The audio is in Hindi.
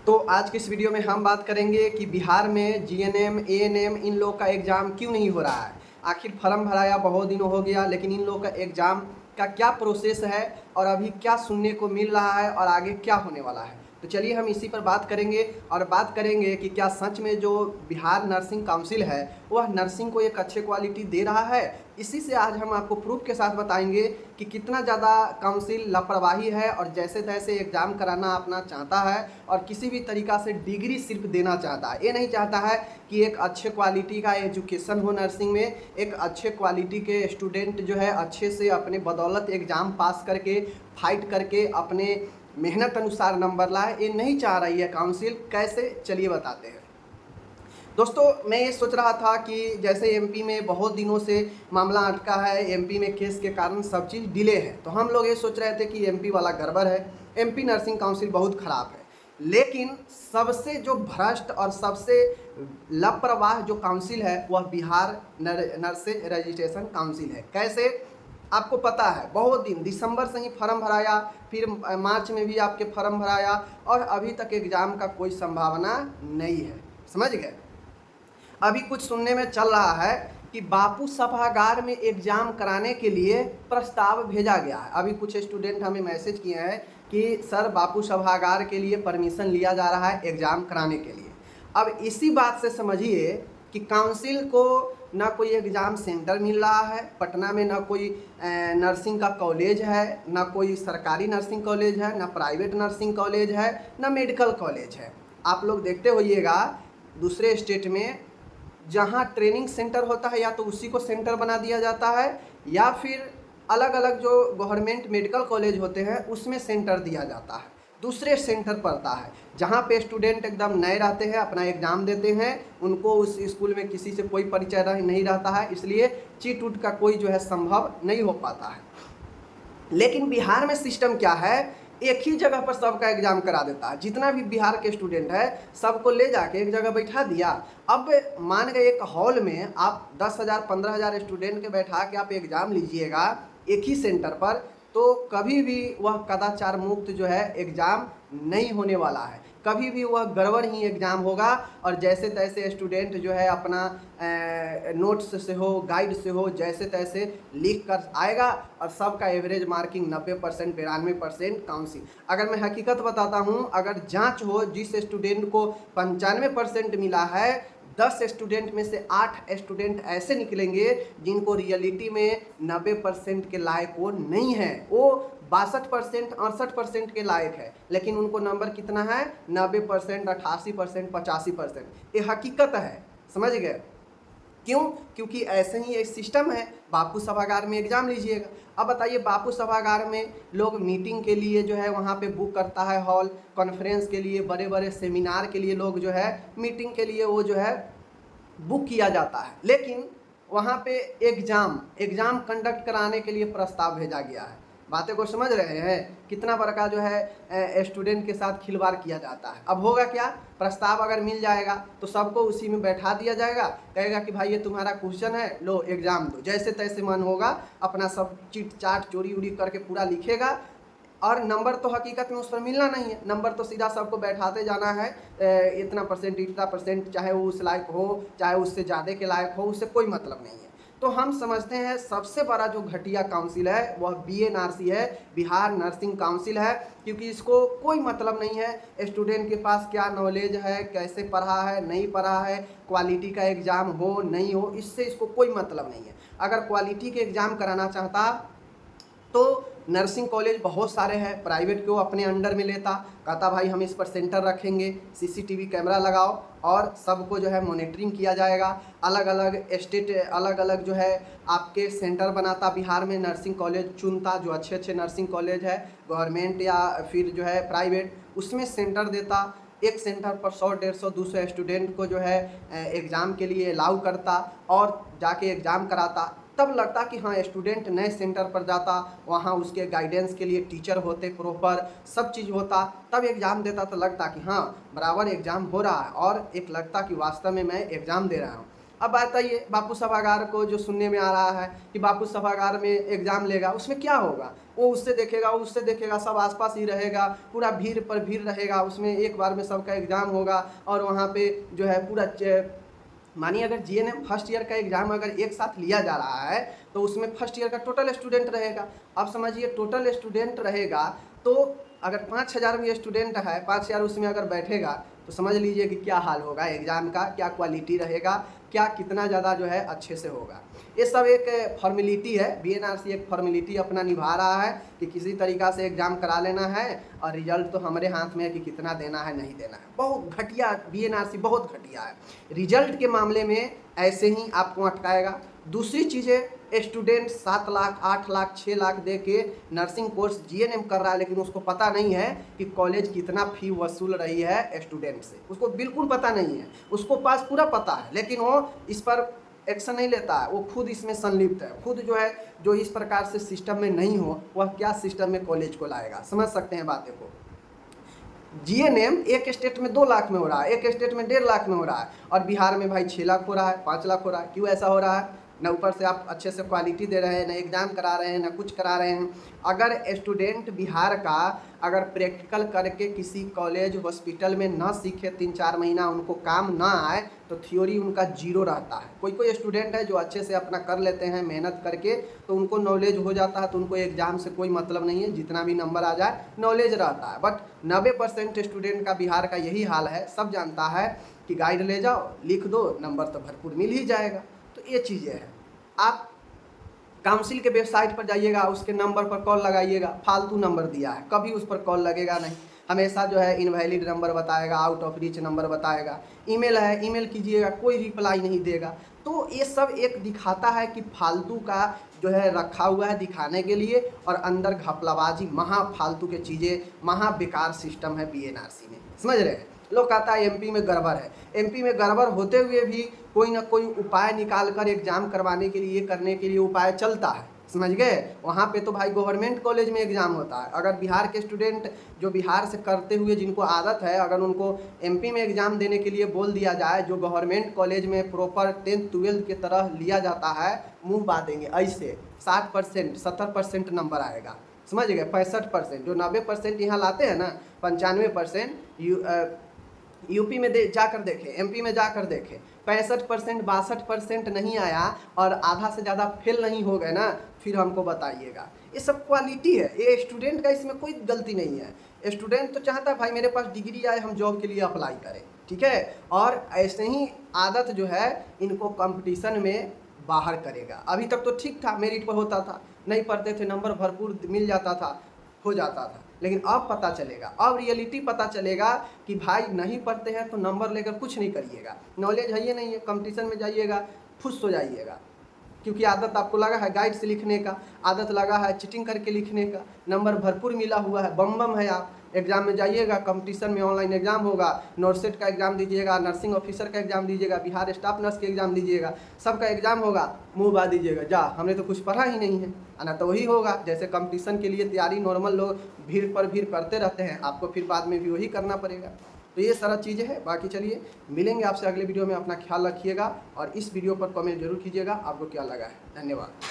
तो आज की इस वीडियो में हम बात करेंगे कि बिहार में जीएनएम, एएनएम इन लोग का एग्ज़ाम क्यों नहीं हो रहा है। आखिर फॉर्म भराया बहुत दिन हो गया, लेकिन इन लोग का एग्ज़ाम का क्या प्रोसेस है और अभी क्या सुनने को मिल रहा है और आगे क्या होने वाला है। तो चलिए हम इसी पर बात करेंगे और बात करेंगे कि क्या सच में जो बिहार नर्सिंग काउंसिल है वह नर्सिंग को एक अच्छे क्वालिटी दे रहा है। इसी से आज हम आपको प्रूफ के साथ बताएंगे कि कितना ज़्यादा काउंसिल लापरवाही है और जैसे तैसे एग्ज़ाम कराना अपना चाहता है और किसी भी तरीक़ा से डिग्री सिर्फ देना चाहता है। ये नहीं चाहता है कि एक अच्छे क्वालिटी का एजुकेशन हो नर्सिंग में, एक अच्छे क्वालिटी के स्टूडेंट जो है अच्छे से अपने बदौलत एग्ज़ाम पास करके फाइट करके अपने मेहनत अनुसार नंबर लाए। ये नहीं चाह रही है काउंसिल। कैसे, चलिए बताते हैं। दोस्तों, मैं ये सोच रहा था कि जैसे एमपी में बहुत दिनों से मामला अटका है, एमपी में केस के कारण सब चीज़ डिले है, तो हम लोग ये सोच रहे थे कि एमपी वाला गड़बड़ है, एमपी नर्सिंग काउंसिल बहुत ख़राब है। लेकिन सबसे जो भ्रष्ट और सबसे लापरवाह जो काउंसिल है वह बिहार नर्सेज रजिस्ट्रेशन काउंसिल है। कैसे, आपको पता है बहुत दिन दिसंबर से ही फॉर्म भराया, फिर मार्च में भी आपके फॉर्म भराया और अभी तक एग्ज़ाम का कोई संभावना नहीं है। समझ गए। अभी कुछ सुनने में चल रहा है कि बापू सभागार में एग्ज़ाम कराने के लिए प्रस्ताव भेजा गया है। अभी कुछ स्टूडेंट हमें मैसेज किए हैं कि सर बापू सभागार के लिए परमिशन लिया जा रहा है एग्ज़ाम कराने के लिए। अब इसी बात से समझिए कि काउंसिल को ना कोई एग्ज़ाम सेंटर मिल रहा है पटना में, ना कोई नर्सिंग का कॉलेज है, ना कोई सरकारी नर्सिंग कॉलेज है, ना प्राइवेट नर्सिंग कॉलेज है, ना मेडिकल कॉलेज है। आप लोग देखते होइएगा दूसरे स्टेट में जहाँ ट्रेनिंग सेंटर होता है या तो उसी को सेंटर बना दिया जाता है या फिर अलग अलग जो गवर्नमेंट मेडिकल कॉलेज होते हैं उसमें सेंटर दिया जाता है, दूसरे सेंटर पड़ता है जहाँ पे स्टूडेंट एकदम नए रहते हैं, अपना एग्ज़ाम देते हैं, उनको उस स्कूल में किसी से कोई परिचय नहीं रहता है, इसलिए चीट उट का कोई जो है संभव नहीं हो पाता है। लेकिन बिहार में सिस्टम क्या है, एक ही जगह पर सबका एग्ज़ाम करा देता है। जितना भी बिहार के स्टूडेंट है सबको ले जाके एक जगह बैठा दिया। अब मान गए एक हॉल में आप 10,000 15,000 स्टूडेंट के बैठा के आप एग्ज़ाम लीजिएगा एक ही सेंटर पर, तो कभी भी वह कदाचार मुक्त जो है एग्ज़ाम नहीं होने वाला है। कभी भी वह गड़बड़ ही एग्ज़ाम होगा और जैसे तैसे स्टूडेंट जो है अपना नोट्स से हो, गाइड से हो, जैसे तैसे लिख कर आएगा और सबका एवरेज मार्किंग 90% 92% काउंसिल। अगर मैं हकीकत बताता हूँ, अगर जांच हो जिस स्टूडेंट को 95% मिला है, 10 स्टूडेंट में से 8 स्टूडेंट ऐसे निकलेंगे जिनको रियलिटी में 90% के लायक वो नहीं है, वो 62% 68% के लायक है, लेकिन उनको नंबर कितना है 90%, 88%, 85%। ये हकीकत है। समझ गए क्यों? क्योंकि ऐसे ही एक सिस्टम है। बापू सभागार में एग्ज़ाम लीजिएगा। अब बताइए, बापू सभागार में लोग मीटिंग के लिए जो है वहाँ पे बुक करता है हॉल, कॉन्फ्रेंस के लिए, बड़े बड़े सेमिनार के लिए लोग जो है मीटिंग के लिए वो जो है बुक किया जाता है, लेकिन वहाँ पे एग्ज़ाम कंडक्ट कराने के लिए प्रस्ताव भेजा गया है। बातें को समझ रहे हैं? कितना बड़का जो है स्टूडेंट के साथ खिलवाड़ किया जाता है। अब होगा क्या, प्रस्ताव अगर मिल जाएगा तो सबको उसी में बैठा दिया जाएगा, कहेगा कि भाई ये तुम्हारा क्वेश्चन है, लो एग्ज़ाम दो, जैसे तैसे मन होगा अपना सब चिट चाट चोरी उड़ी करके पूरा लिखेगा और नंबर तो हकीकत में उस पर मिलना नहीं है। नंबर तो सीधा सबको बैठाते जाना है, इतना परसेंट, चाहे वो उस लायक हो चाहे उससे ज़्यादा के लायक हो, उससे कोई मतलब नहीं है। तो हम समझते हैं सबसे बड़ा जो घटिया काउंसिल है वह बीएनआरसी है, बिहार नर्सिंग काउंसिल है, क्योंकि इसको कोई मतलब नहीं है स्टूडेंट के पास क्या नॉलेज है, कैसे पढ़ा है, नहीं पढ़ा है, क्वालिटी का एग्ज़ाम हो नहीं हो, इससे इसको कोई मतलब नहीं है। अगर क्वालिटी के एग्ज़ाम कराना चाहता तो नर्सिंग कॉलेज बहुत सारे हैं, प्राइवेट को अपने अंडर में लेता, कहता भाई हम इस पर सेंटर रखेंगे, सीसीटीवी कैमरा लगाओ और सबको जो है मॉनिटरिंग किया जाएगा। अलग अलग स्टेट अलग अलग जो है आपके सेंटर बनाता, बिहार में नर्सिंग कॉलेज चुनता, जो अच्छे अच्छे नर्सिंग कॉलेज है गवर्नमेंट या फिर जो है प्राइवेट, उसमें सेंटर देता। एक सेंटर पर 100 150 200 स्टूडेंट को जो है एग्ज़ाम के लिए अलाउ करता और जाके एग्ज़ाम कराता। तब लगता कि हाँ स्टूडेंट नए सेंटर पर जाता, वहाँ उसके गाइडेंस के लिए टीचर होते, प्रॉपर सब चीज़ होता, तब एग्ज़ाम देता तो लगता कि हाँ बराबर एग्ज़ाम हो रहा है और एक लगता कि वास्तव में मैं एग्ज़ाम दे रहा हूँ। अब बताइए बापू सभागार को जो सुनने में आ रहा है कि बापू सभागार में एग्ज़ाम लेगा, उसमें क्या होगा? वो उससे देखेगा, सब आसपास ही रहेगा, पूरा भीड़ पर भीड़ रहेगा, उसमें एक बार में सबका एग्ज़ाम होगा और वहाँ पे जो है पूरा मानिए अगर जीएनएम फर्स्ट ईयर का एग्ज़ाम अगर एक साथ लिया जा रहा है तो उसमें फर्स्ट ईयर का टोटल स्टूडेंट रहेगा। अब समझिए टोटल स्टूडेंट रहेगा तो अगर 5000 भी स्टूडेंट है, 5000 उसमें अगर बैठेगा तो समझ लीजिए कि क्या हाल होगा एग्ज़ाम का, क्या क्वालिटी रहेगा, क्या कितना ज़्यादा जो है अच्छे से होगा। ये सब एक फॉर्मेलिटी है, बीएनआरसी एक फॉर्मेलिटी अपना निभा रहा है कि किसी तरीक़ा से एग्ज़ाम करा लेना है और रिजल्ट तो हमारे हाथ में है कि कितना देना है नहीं देना है। बहुत घटिया बीएनआरसी, बहुत घटिया है रिजल्ट के मामले में, ऐसे ही आपको अटकाएगा। दूसरी चीज़ें, स्टूडेंट 7 लाख 8 लाख 6 लाख दे के नर्सिंग कोर्स जीएनएम कर रहा है, लेकिन उसको पता नहीं है कि कॉलेज कितना फ़ी वसूल रही है स्टूडेंट से, उसको बिल्कुल पता नहीं है। उसको पास पूरा पता है लेकिन वो इस पर एक्शन नहीं लेता है, वो खुद इसमें संलिप्त है। खुद जो है जो इस प्रकार से सिस्टम में नहीं हो वह क्या सिस्टम में कॉलेज को लाएगा? समझ सकते हैं बातें को। जीएनएम एक स्टेट में 2 लाख में हो रहा है, एक स्टेट में 1.5 लाख में हो रहा है और बिहार में भाई 6 लाख हो रहा है, 5 लाख हो रहा है। क्यों ऐसा हो रहा है? ना ऊपर से आप अच्छे से क्वालिटी दे रहे हैं, ना एग्ज़ाम करा रहे हैं, ना कुछ करा रहे हैं। अगर स्टूडेंट बिहार का अगर प्रैक्टिकल करके किसी कॉलेज हॉस्पिटल में ना सीखे, 3-4 महीना उनको काम ना आए तो थ्योरी उनका जीरो रहता है। कोई स्टूडेंट है जो अच्छे से अपना कर लेते हैं मेहनत करके तो उनको नॉलेज हो जाता है, तो उनको एग्ज़ाम से कोई मतलब नहीं है, जितना भी नंबर आ जाए नॉलेज रहता है। बट 90% स्टूडेंट का बिहार का यही हाल है। सब जानता है कि गाइड ले जाओ, लिख दो, नंबर तो भरपूर मिल ही जाएगा। तो ये चीज़ें हैं। आप काउंसिल के वेबसाइट पर जाइएगा, उसके नंबर पर कॉल लगाइएगा, फालतू नंबर दिया है, कभी उस पर कॉल लगेगा नहीं। हमेशा जो है इनवैलिड नंबर बताएगा, आउट ऑफ रीच नंबर बताएगा। ईमेल है, ईमेल कीजिएगा, कोई रिप्लाई नहीं देगा। तो ये सब एक दिखाता है कि फालतू का जो है रखा हुआ है दिखाने के लिए, और अंदर घपलाबाजी, महा फालतू के चीज़ें, महा बेकार सिस्टम है बीएनआरसी में। समझ रहे हैं? लोग कहता है एमपी में गड़बड़ है। एमपी में गड़बड़ होते हुए भी कोई ना कोई उपाय निकाल कर एग्ज़ाम करवाने के लिए, करने के लिए उपाय चलता है। समझ गए? वहाँ पे तो भाई गवर्नमेंट कॉलेज में एग्ज़ाम होता है। अगर बिहार के स्टूडेंट जो बिहार से करते हुए जिनको आदत है, अगर उनको एमपी में एग्ज़ाम देने के लिए बोल दिया जाए, जो गवर्नमेंट कॉलेज में प्रॉपर 10th 12th की तरह लिया जाता है, मुँह बांधेंगे ऐसे। 60% 70% नंबर आएगा। समझ गए? 65% जो 90% यहाँ लाते हैं ना, 95% यूपी में जाकर देखें, एमपी में जाकर देखें, 65% 62% नहीं आया और आधा से ज़्यादा फेल नहीं हो गए ना, फिर हमको बताइएगा। ये सब क्वालिटी है, ये स्टूडेंट का इसमें कोई गलती नहीं है। स्टूडेंट तो चाहता है भाई मेरे पास डिग्री आए, हम जॉब के लिए अप्लाई करें, ठीक है। और ऐसे ही आदत जो है इनको कंपटीशन में बाहर करेगा। अभी तक तो ठीक था, मेरिट पर होता था, नहीं पढ़ते थे, नंबर भरपूर मिल जाता था, हो जाता था। लेकिन अब पता चलेगा, अब रियलिटी पता चलेगा कि भाई नहीं पढ़ते हैं तो नंबर लेकर कुछ नहीं करिएगा, नॉलेज है ये नहीं है, कंपटीशन में जाइएगा फुस हो जाइएगा। क्योंकि आदत आपको लगा है गाइड से लिखने का, आदत लगा है चीटिंग करके लिखने का, नंबर भरपूर मिला हुआ है, बम बम है। आप एग्ज़ाम में जाइएगा, कंपटीशन में ऑनलाइन एग्ज़ाम होगा, नॉर्सेट का एग्ज़ाम दीजिएगा, नर्सिंग ऑफिसर का एग्ज़ाम दीजिएगा, बिहार स्टाफ नर्स का एग्ज़ाम दीजिएगा, सबका एग्ज़ाम होगा, मुँह बा दीजिएगा जा हमने तो कुछ पढ़ा ही नहीं है। ना तो वही होगा जैसे कंपटीशन के लिए तैयारी नॉर्मल लोग भीड़ पर भीड़ करते रहते हैं, आपको फिर बाद में भी वही करना पड़ेगा। तो ये सारा चीज़ें हैं। बाकी चलिए मिलेंगे आपसे अगले वीडियो में, अपना ख्याल रखिएगा और इस वीडियो पर कमेंट जरूर कीजिएगा आपको क्या लगा है। धन्यवाद।